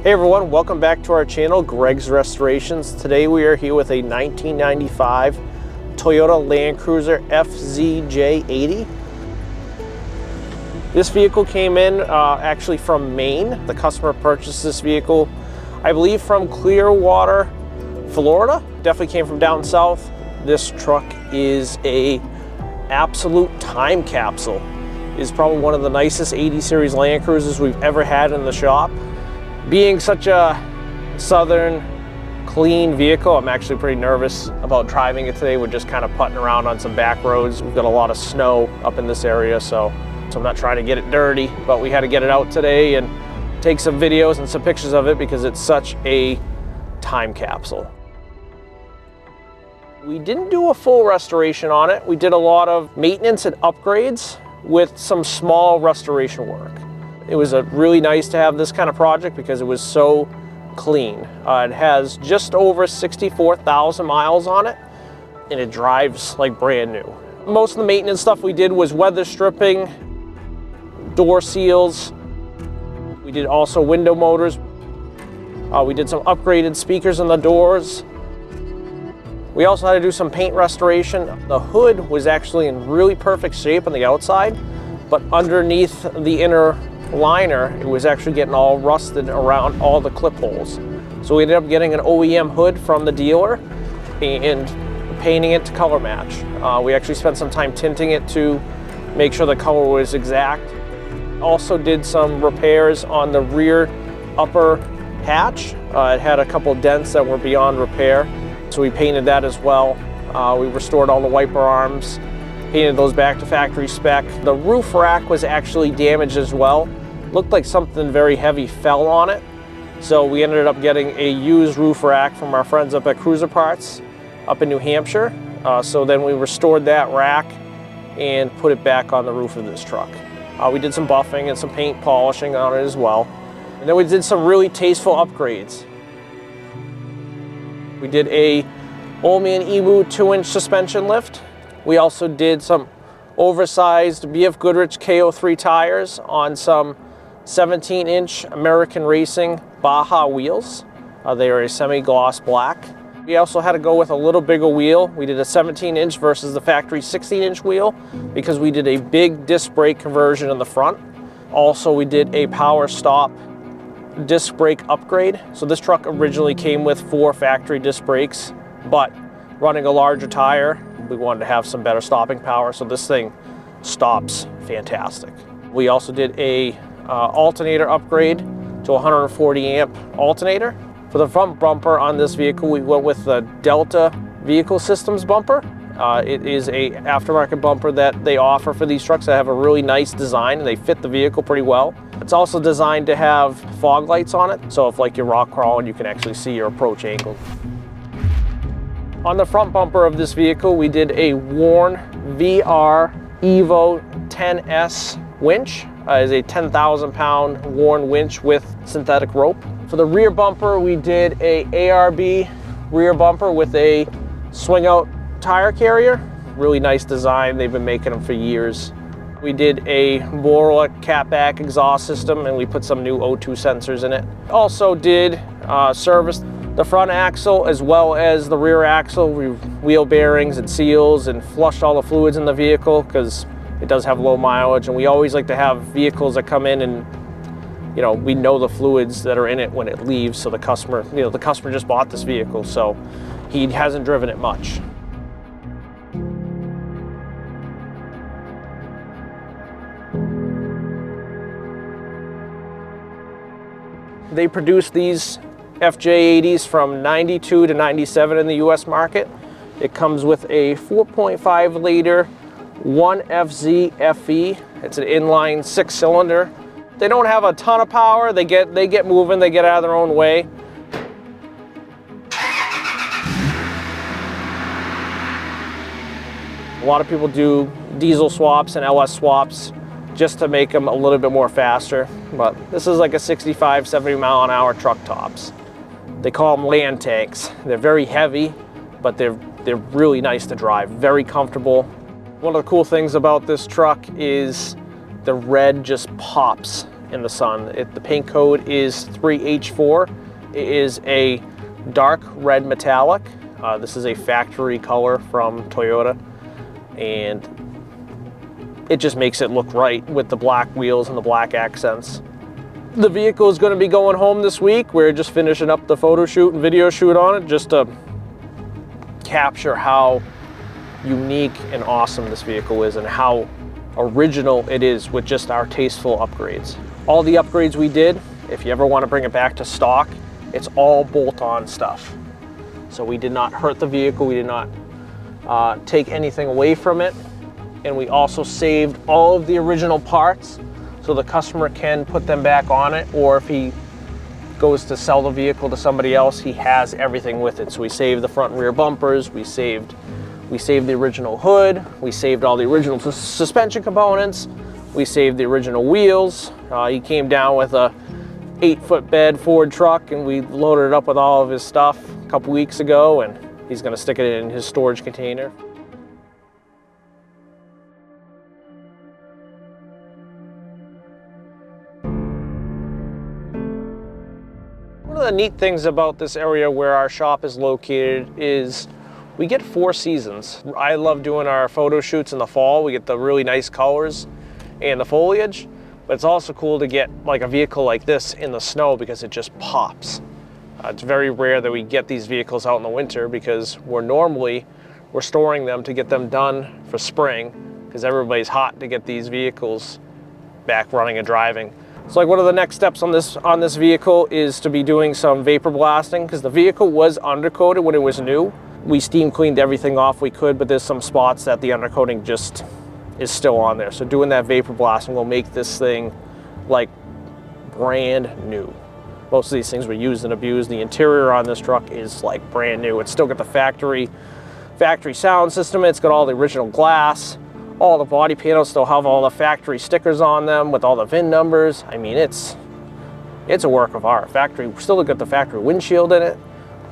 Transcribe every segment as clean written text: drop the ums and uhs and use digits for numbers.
Hey everyone, welcome back to our channel, Greg's Restorations. Today we are here with a 1995 Toyota Land Cruiser FZJ80. This vehicle came in actually from Maine. The customer purchased this vehicle, I believe, from Clearwater, Florida. Definitely came from down south. This truck is a absolute time capsule. It's probably one of the nicest 80 series Land Cruisers we've ever had in the shop. Being such a southern, clean vehicle, I'm actually pretty nervous about driving it today. We're just kind of putting around on some back roads. We've got a lot of snow up in this area, so I'm not trying to get it dirty, but we had to get it out today and take some videos and some pictures of it because it's such a time capsule. We didn't do a full restoration on it. We did a lot of maintenance and upgrades with some small restoration work. It was really nice to have this kind of project because it was so clean. It has just over 64,000 miles on it, and it drives like brand new. Most of the maintenance stuff we did was weather stripping, door seals. We did also window motors. We did some upgraded speakers in the doors. We also had to do some paint restoration. The hood was actually in really perfect shape on the outside, but underneath the inner liner, it was actually getting all rusted around all the clip holes. So we ended up getting an OEM hood from the dealer and painting it to color match. We actually spent some time tinting it to make sure the color was exact. Also did some repairs on the rear upper hatch. It had a couple dents that were beyond repair, so we painted that as well. We restored all the wiper arms, painted those back to factory spec. The roof rack was actually damaged as well. Looked like something very heavy fell on it. So we ended up getting a used roof rack from our friends up at Cruiser Parts up in New Hampshire. So then we restored that rack and put it back on the roof of this truck. We did some buffing and some paint polishing on it as well. And then we did some really tasteful upgrades. We did a Old-Man Emu 2-inch suspension lift. We also did some oversized BF Goodrich KO3 tires on some 17-inch American Racing Baja wheels. They are a semi-gloss black. We also had to go with a little bigger wheel. We did a 17-inch versus the factory 16-inch wheel because we did a big disc brake conversion in the front. Also, we did a power stop disc brake upgrade. So this truck originally came with 4 factory disc brakes, but running a larger tire, we wanted to have some better stopping power, so this thing stops fantastic. We also did a alternator upgrade to a 140 amp alternator. For the front bumper on this vehicle, we went with the Delta Vehicle Systems bumper. It is a aftermarket bumper that they offer for these trucks that have a really nice design and they fit the vehicle pretty well. It's also designed to have fog lights on it, so if like you're rock crawling, you can actually see your approach angle. On the front bumper of this vehicle, we did a Warn VR Evo 10S winch. Is a 10,000 pound Warn winch with synthetic rope. For the rear bumper, we did a ARB rear bumper with a swing out tire carrier. Really nice design. They've been making them for years. We did a Borla catback exhaust system and we put some new O2 sensors in it. Also did service the front axle as well as the rear axle, wheel bearings and seals, and flushed all the fluids in the vehicle because it does have low mileage, and we always like to have vehicles that come in and we know the fluids that are in it when it leaves, so the customer, the customer just bought this vehicle, so he hasn't driven it much. They produce these FJ80s from 92 to 97 in the US market. It comes with a 4.5 liter 1FZ FE. It's an inline 6-cylinder. They don't have a ton of power. They get moving, they get out of their own way. A lot of people do diesel swaps and LS swaps just to make them a little bit more faster, but this is like a 65, 70 mile an hour truck tops. They call them land tanks. They're very heavy, but they're really nice to drive, very comfortable. One of the cool things about this truck is the red just pops in the sun. The paint code is 3H4. It is a dark red metallic. This is a factory color from Toyota, and it just makes it look right with the black wheels and the black accents. The vehicle is going to be going home this week. We're just finishing up the photo shoot and video shoot on it just to capture how unique and awesome this vehicle is and how original it is with just our Tasteful upgrades. All the upgrades we did, if you ever want to bring it back to stock, it's all bolt-on stuff. So we did not hurt the vehicle, we did not take anything away from it, and we also saved all of the original parts so the customer can put them back on it, or if he goes to sell the vehicle to somebody else, he has everything with it. So we saved the front and rear bumpers, we saved the original hood, we saved all the original suspension components, we saved the original wheels. He came down with a 8-foot bed Ford truck, and we loaded it up with all of his stuff a couple weeks ago, and he's going to stick it in his storage container. One of the neat things about this area where our shop is located is we get 4 seasons. I love doing our photo shoots in the fall. We get the really nice colors and the foliage, but it's also cool to get like a vehicle like this in the snow because it just pops. It's very rare that we get these vehicles out in the winter because we're storing them to get them done for spring because everybody's hot to get these vehicles back running and driving. So like one of the next steps on this vehicle is to be doing some vapor blasting because the vehicle was undercoated when it was new. We steam cleaned everything off we could, but there's some spots that the undercoating just is still on there. So doing that vapor blasting will make this thing like brand new. Most of these things were used and abused. The interior on this truck is like brand new. It's still got the factory sound system. It's got all the original glass. All the body panels still have all the factory stickers on them with all the VIN numbers. I mean, it's a work of art. Still got the factory windshield in it.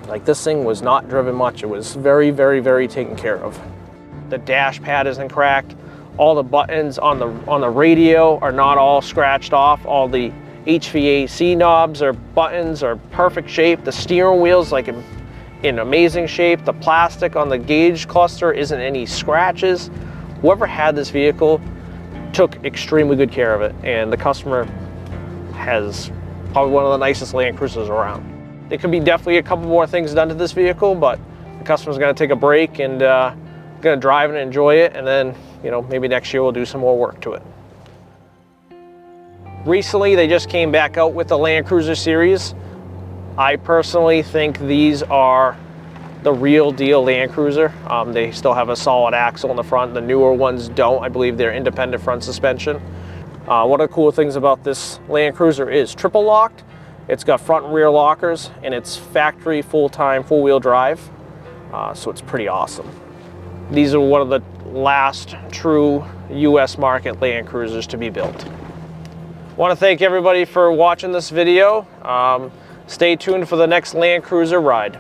Like, this thing was not driven much. It was very, very, very taken care of. The dash pad isn't cracked. All the buttons on the radio are not all scratched off. All the HVAC knobs or buttons are perfect shape. The steering wheel's like in amazing shape. The plastic on the gauge cluster isn't any scratches. Whoever had this vehicle took extremely good care of it, and the customer has probably one of the nicest Land Cruisers around. There could be definitely a couple more things done to this vehicle, but the customer's gonna take a break and gonna drive and enjoy it, and then, you know, maybe next year we'll do some more work to it. Recently, they just came back out with the Land Cruiser series. I personally think these are the real deal Land Cruiser. They still have a solid axle in the front. The newer ones don't. I believe they're independent front suspension. One of the cool things about this Land Cruiser is triple locked. It's got front and rear lockers, and it's factory full-time four-wheel drive, so it's pretty awesome. These are one of the last true US market Land Cruisers to be built. I want to thank everybody for watching this video. Stay tuned for the next Land Cruiser ride.